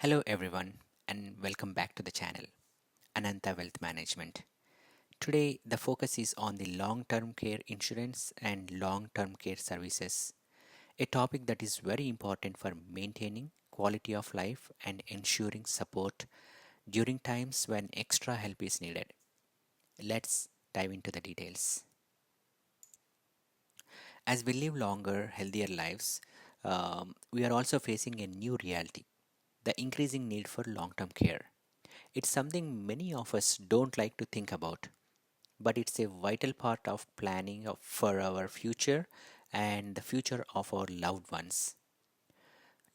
Hello everyone and welcome back to the channel Ananta Wealth Management. Today the focus is on the long-term care insurance and long-term care services, a topic that is very important for maintaining quality of life and ensuring support during times when extra help is needed. Let's dive into the details. As we live longer, healthier lives, we are also facing a new reality, the increasing need for long-term care. It's something many of us don't like to think about, but it's a vital part of planning for our future and the future of our loved ones.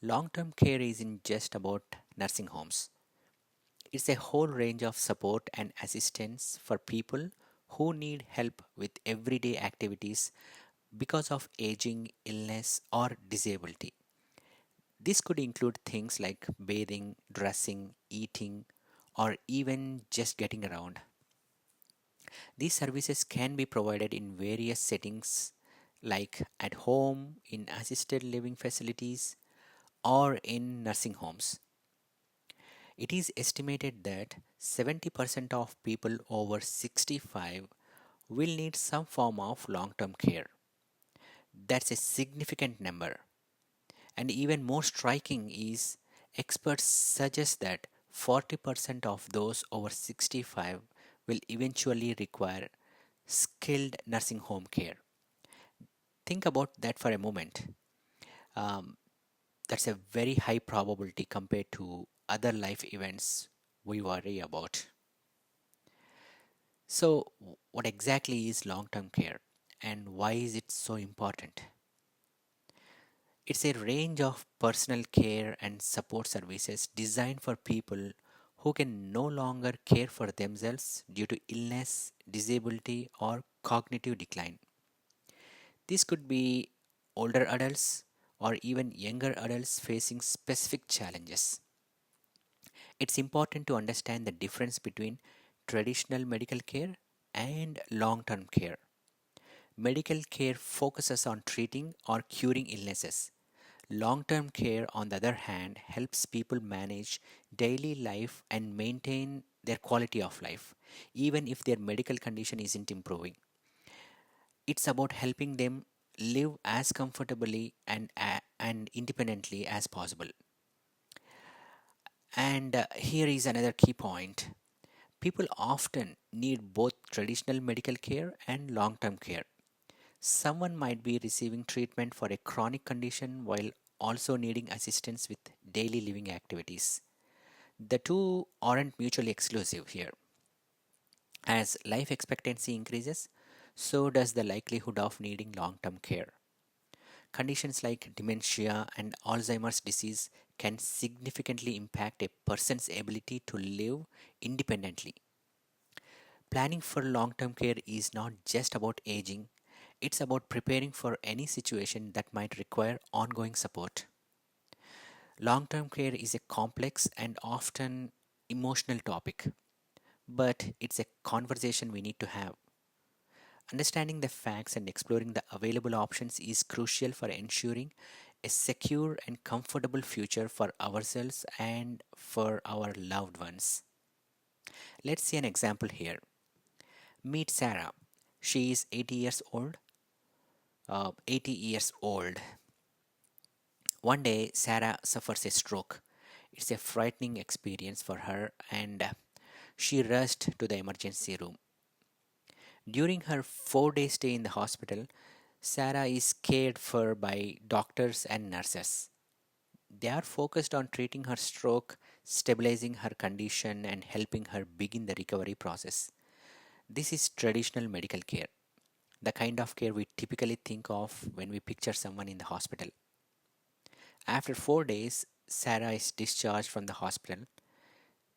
Long term care isn't just about nursing homes, it's a whole range of support and assistance for people who need help with everyday activities because of aging, illness, or disability. This could include things like bathing, dressing, eating, or even just getting around. These services can be provided in various settings like at home, in assisted living facilities, or in nursing homes. It is estimated that 70% of people over 65 will need some form of long term care. That's a significant number. And even more striking is experts suggest that 40% of those over 65 will eventually require skilled nursing home care. Think about that for a moment. Um, that's a very high probability compared to other life events we worry about. So, what exactly is long term care and why is it so important? It's a range of personal care and support services designed for people who can no longer care for themselves due to illness, disability, or cognitive decline. This could be older adults or even younger adults facing specific challenges. It's important to understand the difference between traditional medical care and long term care. Medical care focuses on treating or curing illnesses. Long term care, on the other hand, helps people manage daily life and maintain their quality of life, even if their medical condition isn't improving. It's about helping them live as comfortably and independently as possible. And here is another key point. People often need both traditional medical care and long term care. Someone might be receiving treatment for a chronic condition while also needing assistance with daily living activities. The two aren't mutually exclusive here. As life expectancy increases, so does the likelihood of needing long term care. Conditions like dementia and Alzheimer's disease can significantly impact a person's ability to live independently. Planning for long term care is not just about aging, it's about preparing for any situation that might require ongoing support. Long term care is a complex and often emotional topic, but it's a conversation we need to have. Understanding the facts and exploring the available options is crucial for ensuring a secure and comfortable future for ourselves and for our loved ones. Let's see an example here. Meet Sarah. She is 80 years old. One day, Sarah suffers a stroke. It's a frightening experience for her, and she rushed to the emergency room. During her 4 day stay in the hospital, Sarah is cared for by doctors and nurses. They are focused on treating her stroke, stabilizing her condition, and helping her begin the recovery process. This is traditional medical care, the kind of care we typically think of when we picture someone in the hospital. After 4 days, Sarah is discharged from the hospital.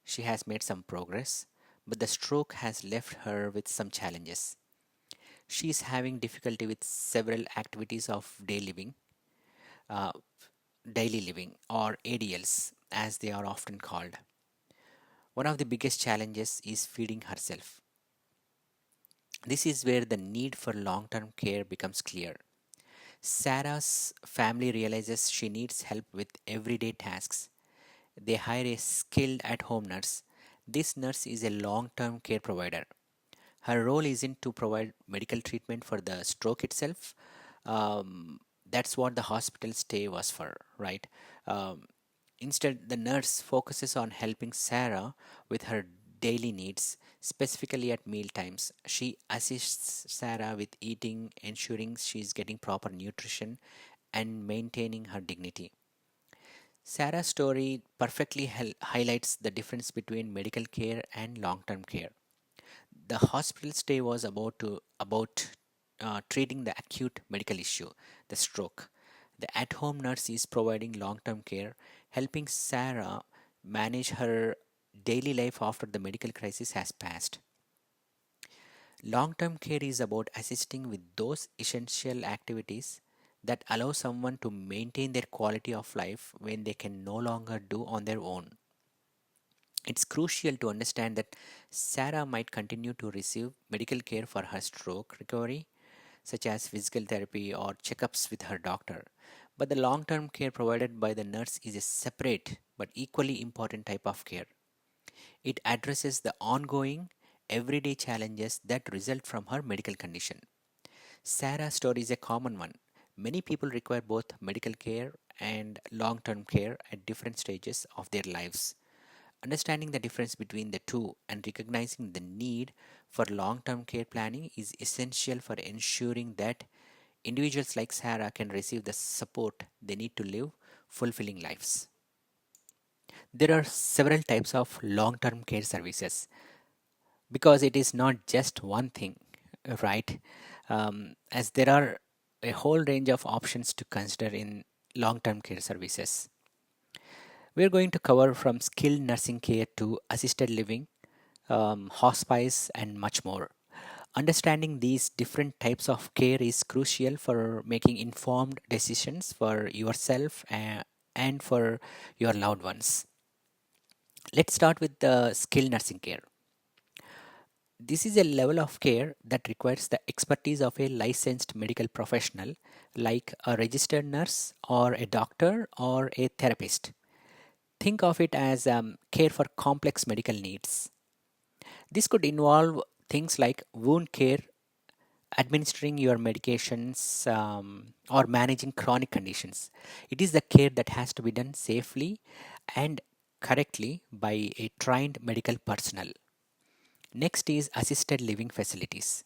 She has made some progress, but the stroke has left her with some challenges. She is having difficulty with several activities of uh, daily living, or ADLs, as they are often called. One of the biggest challenges is feeding herself. This is where the need for long term care becomes clear. Sarah's family realizes she needs help with everyday tasks. they hire a skilled at home nurse. This nurse is a long term care provider. Her role isn't to provide medical treatment for the stroke itself. That's what the hospital stay was for, right? Um, Instead, the nurse focuses on helping Sarah with her daily needs, specifically at meal times. She assists Sarah with eating, ensuring she's getting proper nutrition, and maintaining her dignity. Sarah's story perfectly highlights the difference between medical care and long-term care. The hospital stay was about treating the acute medical issue, the stroke. The at-home nurse is providing long-term care, helping Sarah manage her daily life after the medical crisis has passed. Long-term care is about assisting with those essential activities that allow someone to maintain their quality of life when they can no longer do on their own. It's crucial to understand that Sarah might continue to receive medical care for her stroke recovery, such as physical therapy or checkups with her doctor. But the long term care provided by the nurse is a separate but equally important type of care. It addresses the ongoing, everyday challenges that result from her medical condition. Sarah's story is a common one. Many people require both medical care and long term care at different stages of their lives. Understanding the difference between the two and recognizing the need for long term care planning is essential for ensuring that individuals like Sarah can receive the support they need to live fulfilling lives. There are several types of long term care services because it is not just one thing, right? As there are a whole range of options to consider in long term care services. We are going to cover from skilled nursing care to assisted living, hospice, and much more. Understanding these different types of care is crucial for making informed decisions for yourself and for your loved ones. Let's start with the skilled nursing care. This is a level of care that requires the expertise of a licensed medical professional like a registered nurse or a doctor or a therapist. Think of it as care for complex medical needs. This could involve things like wound care, administering your medications, or managing chronic conditions. It is the care that has to be done safely and correctly by a trained medical personnel. Next is assisted living facilities.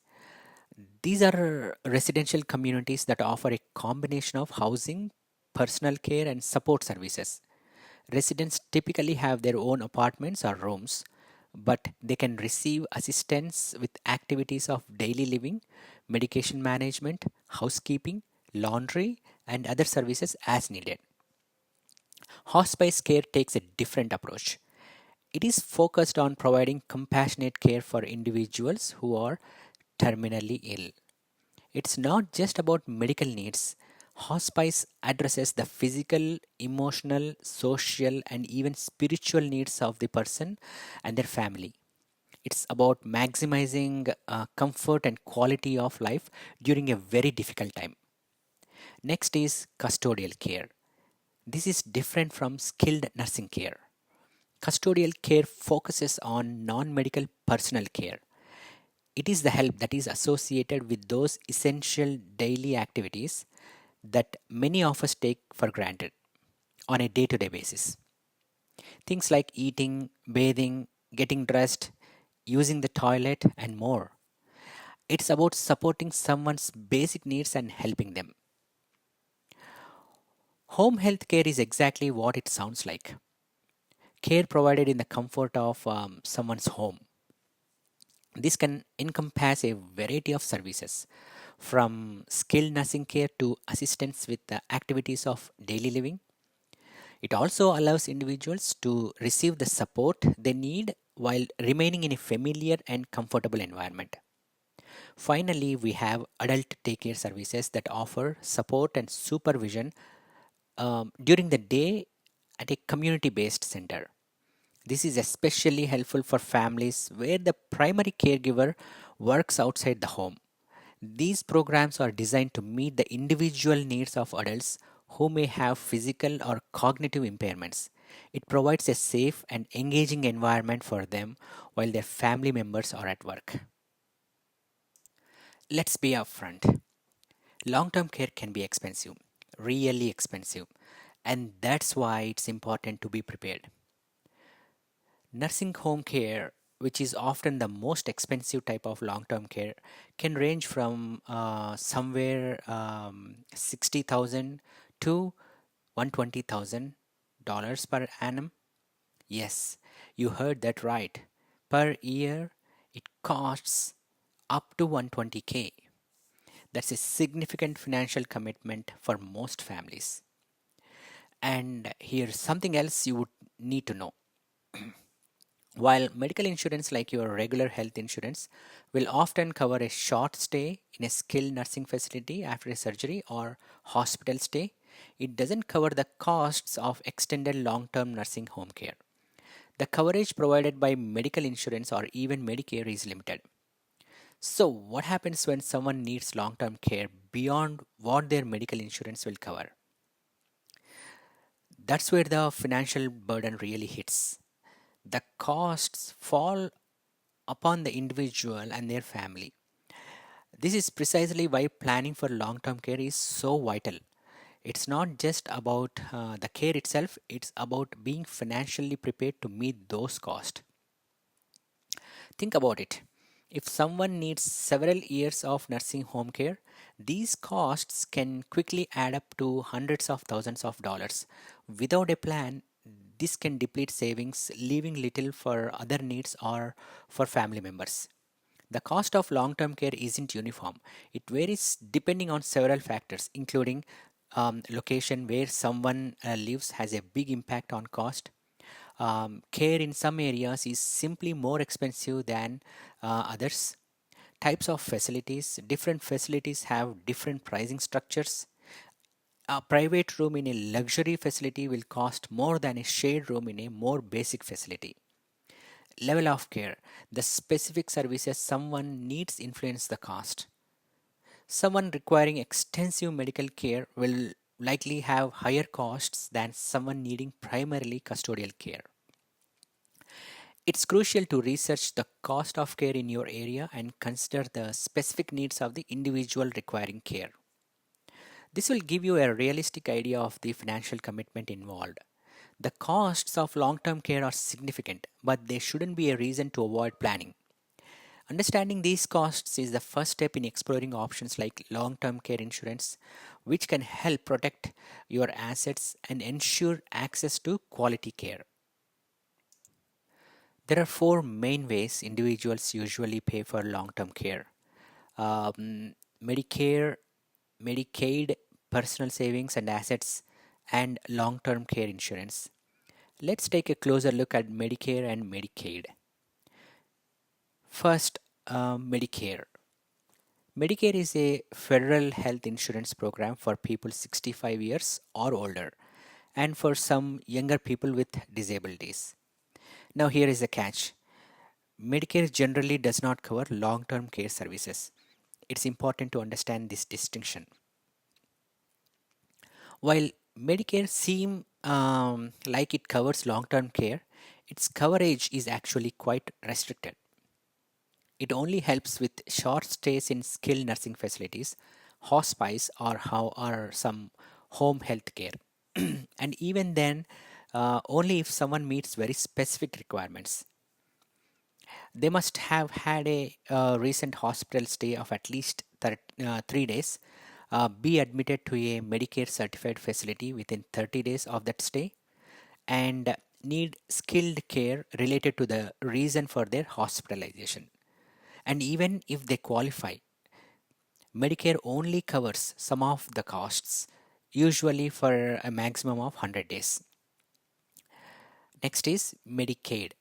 These are residential communities that offer a combination of housing, personal care, and support services. Residents typically have their own apartments or rooms, but they can receive assistance with activities of daily living, medication management, housekeeping, laundry, and other services as needed. Hospice care takes a different approach. It is focused on providing compassionate care for individuals who are terminally ill. It's not just about medical needs. Hospice addresses the physical, emotional, social, and even spiritual needs of the person and their family. It's about maximizing comfort and quality of life during a very difficult time. Next is custodial care. This is different from skilled nursing care. Custodial care focuses on non medical personal care. It is the help that is associated with those essential daily activities that many of us take for granted on a day to day basis. Things like eating, bathing, getting dressed, using the toilet, and more. It's about supporting someone's basic needs and helping them. Home health care is exactly what it sounds like, care provided in the comfort of someone's home. This can encompass a variety of services from skilled nursing care to assistance with the activities of daily living. It also allows individuals to receive the support they need while remaining in a familiar and comfortable environment. Finally, we have adult daycare services that offer support and supervision during the day at a community based center. This is especially helpful for families where the primary caregiver works outside the home. These programs are designed to meet the individual needs of adults who may have physical or cognitive impairments. It provides a safe and engaging environment for them while their family members are at work. Let's be upfront. Long term care can be expensive, really expensive, and that's why it's important to be prepared. Nursing home care, which is often the most expensive type of long term care, can range from somewhere 60,000 to $120,000 per annum. Yes, you heard that right. Per year, it costs up to 120K. That's a significant financial commitment for most families. And here's something else you would need to know. While medical insurance, like your regular health insurance, will often cover a short stay in a skilled nursing facility after a surgery or hospital stay, it doesn't cover the costs of extended long term nursing home care. The coverage provided by medical insurance or even Medicare is limited. So, what happens when someone needs long term care beyond what their medical insurance will cover? That's where the financial burden really hits. The costs fall upon the individual and their family. This is precisely why planning for long term care is so vital. It's not just about the care itself, it's about being financially prepared to meet those costs. Think about it. If someone needs several years of nursing home care, these costs can quickly add up to hundreds of thousands of dollars. Without a plan, this can deplete savings, leaving little for other needs or for family members. The cost of long term care isn't uniform. It varies depending on several factors, including location where someone lives has a big impact on cost. Care in some areas is simply more expensive than others. Types of facilities, different facilities have different pricing structures. A private room in a luxury facility will cost more than a shared room in a more basic facility. Level of care, the specific services someone needs influence the cost. Someone requiring extensive medical care will likely have higher costs than someone needing primarily custodial care. It's crucial to research the cost of care in your area and consider the specific needs of the individual requiring care. This will give you a realistic idea of the financial commitment involved. The costs of long term care are significant, but they shouldn't be a reason to avoid planning. Understanding these costs is the first step in exploring options like long term care insurance, which can help protect your assets and ensure access to quality care. There are four main ways individuals usually pay for long term care: Medicare, Medicaid, personal savings and assets, and long term care insurance. Let's take a closer look at Medicare and Medicaid. First, Medicare. Medicare is a federal health insurance program for people 65 years or older and for some younger people with disabilities. Now, here is the catch: Medicare generally does not cover long term care services. It's important to understand this distinction. While Medicare seems like it covers long term care, its coverage is actually quite restricted. It only helps with short stays in skilled nursing facilities, hospice, or some home health care. And even then, only if someone meets very specific requirements. They must have had a recent hospital stay of at least 3 days, be admitted to a Medicare certified facility within 30 days of that stay, and need skilled care related to the reason for their hospitalization. And even if they qualify, Medicare only covers some of the costs, usually for a maximum of 100 days. Next is Medicaid.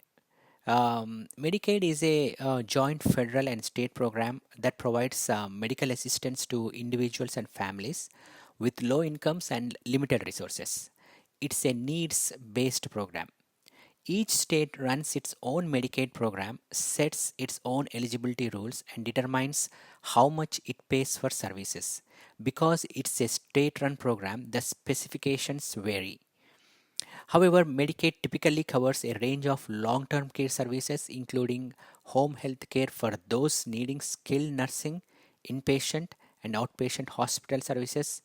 Medicaid is a joint federal and state program that provides medical assistance to individuals and families with low incomes and limited resources. It's a needs based program. Each state runs its own Medicaid program, sets its own eligibility rules, and determines how much it pays for services. Because it's a state run program, the specifications vary. However, Medicaid typically covers a range of long term care services, including home health care for those needing skilled nursing, inpatient and outpatient hospital services,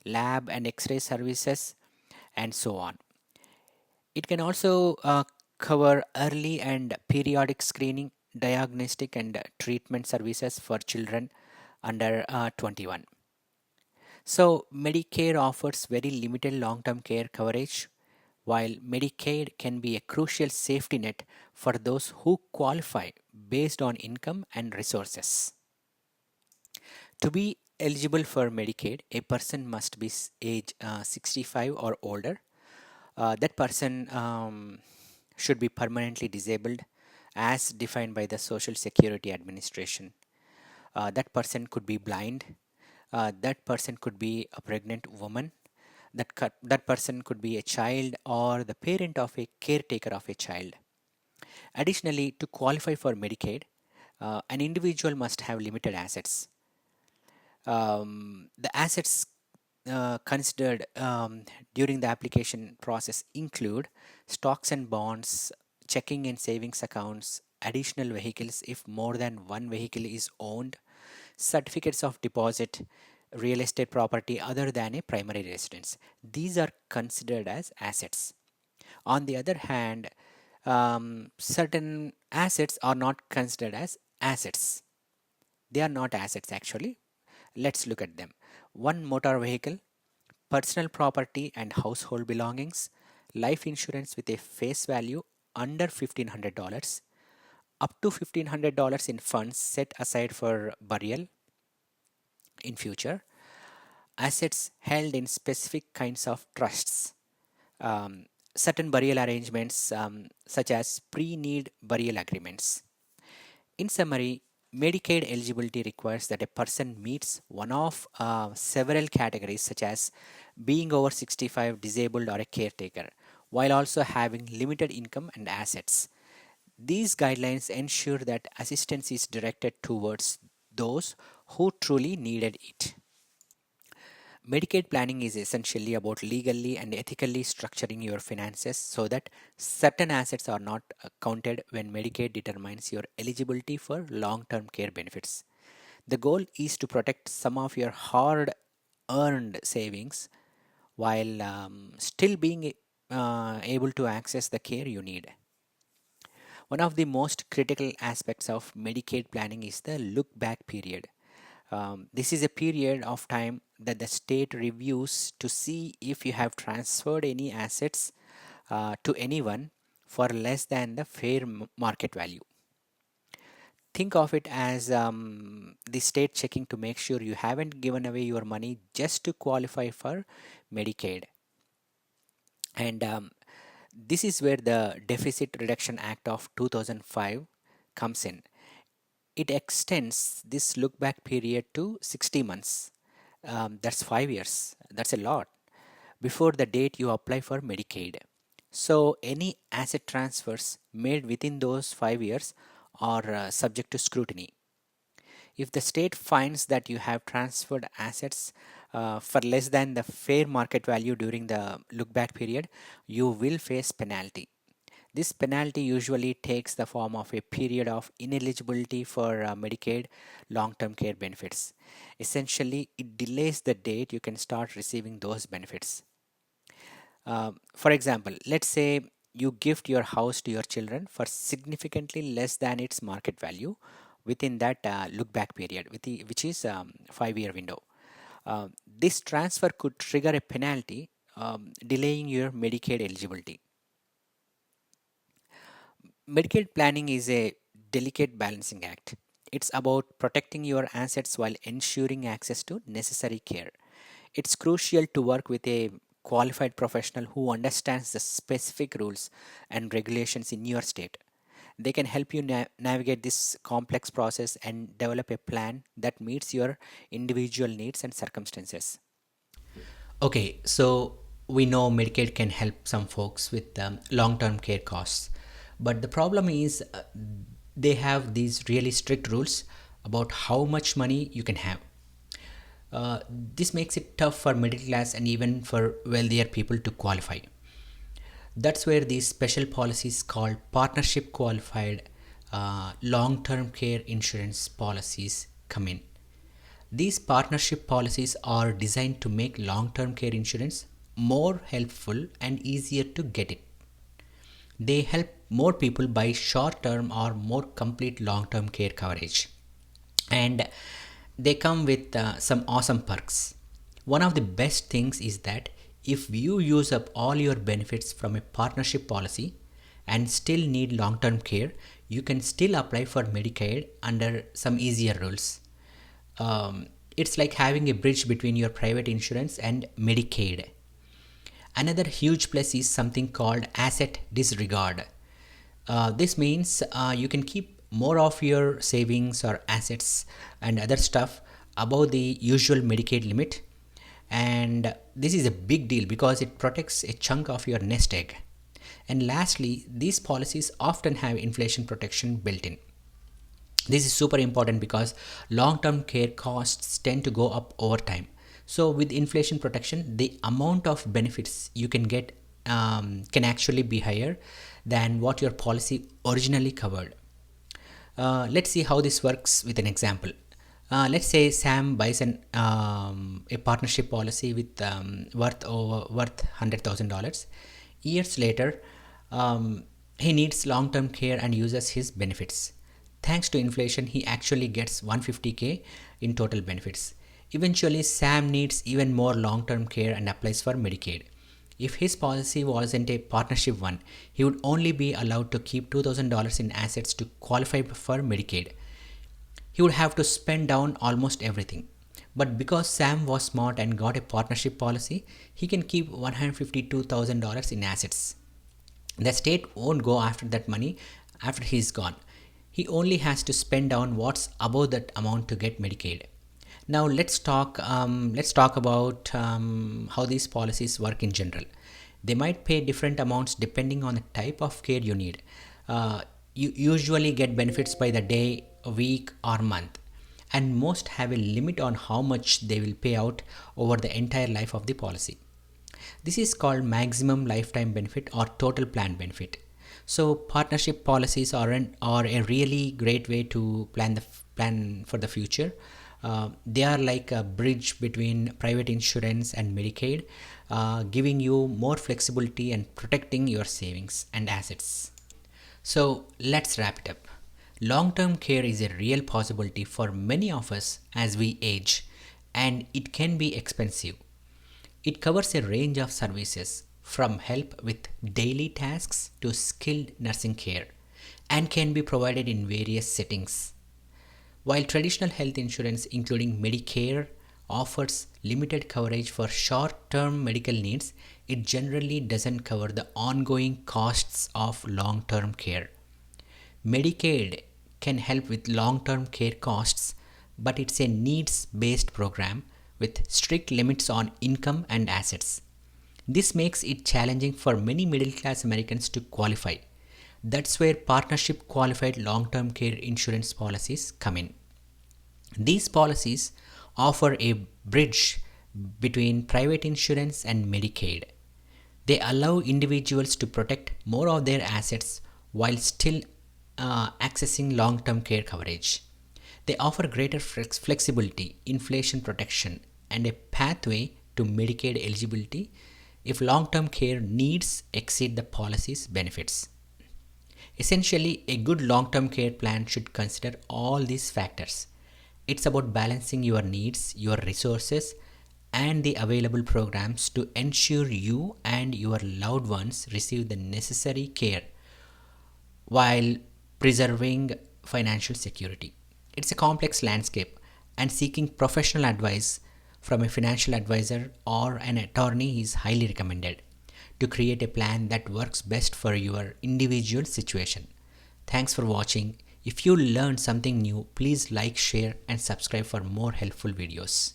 lab and x ray services, and so on. It can also cover early and periodic screening, diagnostic, and treatment services for children under 21. So, Medicare offers very limited long term care coverage, while Medicaid can be a crucial safety net for those who qualify based on income and resources. To be eligible for Medicaid, a person must be age 65 or older. That person should be permanently disabled as defined by the Social Security Administration. That person could be blind. That person could be a pregnant woman. That person could be a child or the parent of a caretaker of a child. Additionally, to qualify for Medicaid, an individual must have limited assets. The assets considered during the application process include stocks and bonds, checking and savings accounts, additional vehicles if more than one vehicle is owned, certificates of deposit, real estate property other than a primary residence. These are considered as assets. On the other hand, certain assets are not considered as assets. They are not assets actually. Let's look at them. One motor vehicle, personal property and household belongings, life insurance with a face value under $1,500, up to $1,500 in funds set aside for burial in future, assets held in specific kinds of trusts, um, certain burial arrangements such as pre-need burial agreements. In summary, Medicaid eligibility requires that a person meets one of several categories such as being over 65, disabled, or a caretaker, while also having limited income and assets. These guidelines ensure that assistance is directed towards those who truly needed it. Medicaid planning is essentially about legally and ethically structuring your finances so that certain assets are not counted when Medicaid determines your eligibility for long term care benefits. The goal is to protect some of your hard earned savings while still being able to access the care you need. One of the most critical aspects of Medicaid planning is the look back period. This is a period of time that the state reviews to see if you have transferred any assets to anyone for less than the fair market value. Think of it as the state checking to make sure you haven't given away your money just to qualify for Medicaid. And this is where the Deficit Reduction Act of 2005 comes in. It extends this look back period to 60 months. That's 5 years. That's a lot before the date you apply for Medicaid. So, any asset transfers made within those 5 years are subject to scrutiny. If the state finds that you have transferred assets for less than the fair market value during the look back period, you will face penalty. This penalty usually takes the form of a period of ineligibility for Medicaid long term care benefits. Essentially, it delays the date you can start receiving those benefits. For example, let's say you gift your house to your children for significantly less than its market value within that look back period, which is 5 year window. This transfer could trigger a penalty delaying your Medicaid eligibility. Medicaid planning is a delicate balancing act. It's about protecting your assets while ensuring access to necessary care. It's crucial to work with a qualified professional who understands the specific rules and regulations in your state. They can help you navigate this complex process and develop a plan that meets your individual needs and circumstances. Okay, so we know Medicaid can help some folks with long term care costs, but the problem is they have these really strict rules about how much money you can have. This makes it tough for middle class and even for wealthier people to qualify. That's where these special policies called partnership qualified long-term care insurance policies come in. These partnership policies are designed to make long-term care insurance more helpful and easier to get it. They help more people buy short-term or more complete long-term care coverage. And they come with some awesome perks. One of the best things is that if you use up all your benefits from a partnership policy and still need long term care, you can still apply for Medicaid under some easier rules. It's like having a bridge between your private insurance and Medicaid. Another huge plus is something called asset disregard. This means you can keep more of your savings or assets and other stuff above the usual Medicaid limit. And this is a big deal because it protects a chunk of your nest egg. And lastly, these policies often have inflation protection built in. This is super important because long term care costs tend to go up over time. So, with inflation protection, the amount of benefits you can get can actually be higher than what your policy originally covered. Let's see how this works with an example. Let's say Sam buys a partnership policy with worth $100,000. Years later, he needs long-term care and uses his benefits. Thanks to inflation, he actually gets 150K in total benefits. Eventually, Sam needs even more long-term care and applies for Medicaid. If his policy wasn't a partnership one, he would only be allowed to keep $2,000 in assets to qualify for Medicaid. He would have to spend down almost everything. But because Sam was smart and got a partnership policy, he can keep $152,000 in assets. The state won't go after that money after he's gone. He only has to spend down what's above that amount to get Medicaid. Now let's talk about how these policies work in general. They might pay different amounts depending on the type of care you need. You usually get benefits by the day, week, or month, and most have a limit on how much they will pay out over the entire life of the policy. This is called maximum lifetime benefit or total plan benefit. So partnership policies are a really great way to plan for the future. They are like a bridge between private insurance and Medicaid, giving you more flexibility and protecting your savings and assets. So let's wrap it up. Long term care is a real possibility for many of us as we age, and it can be expensive. It covers a range of services from help with daily tasks to skilled nursing care and can be provided in various settings. While traditional health insurance, including Medicare, offers limited coverage for short term medical needs, it generally doesn't cover the ongoing costs of long term care. Medicaid can help with long term care costs, but it's a needs based program with strict limits on income and assets. This makes it challenging for many middle class Americans to qualify. That's where partnership qualified long term care insurance policies come in. These policies offer a bridge between private insurance and Medicaid. They allow individuals to protect more of their assets while still accessing long term care coverage. They offer greater flexibility, inflation protection, and a pathway to Medicaid eligibility if long term care needs exceed the policy's benefits. Essentially, a good long term care plan should consider all these factors. It's about balancing your needs, your resources, and the available programs to ensure you and your loved ones receive the necessary care while preserving financial security. It's a complex landscape, and seeking professional advice from a financial advisor or an attorney is highly recommended to create a plan that works best for your individual situation. Thanks for watching. If you learned something new, please like, share, and subscribe for more helpful videos.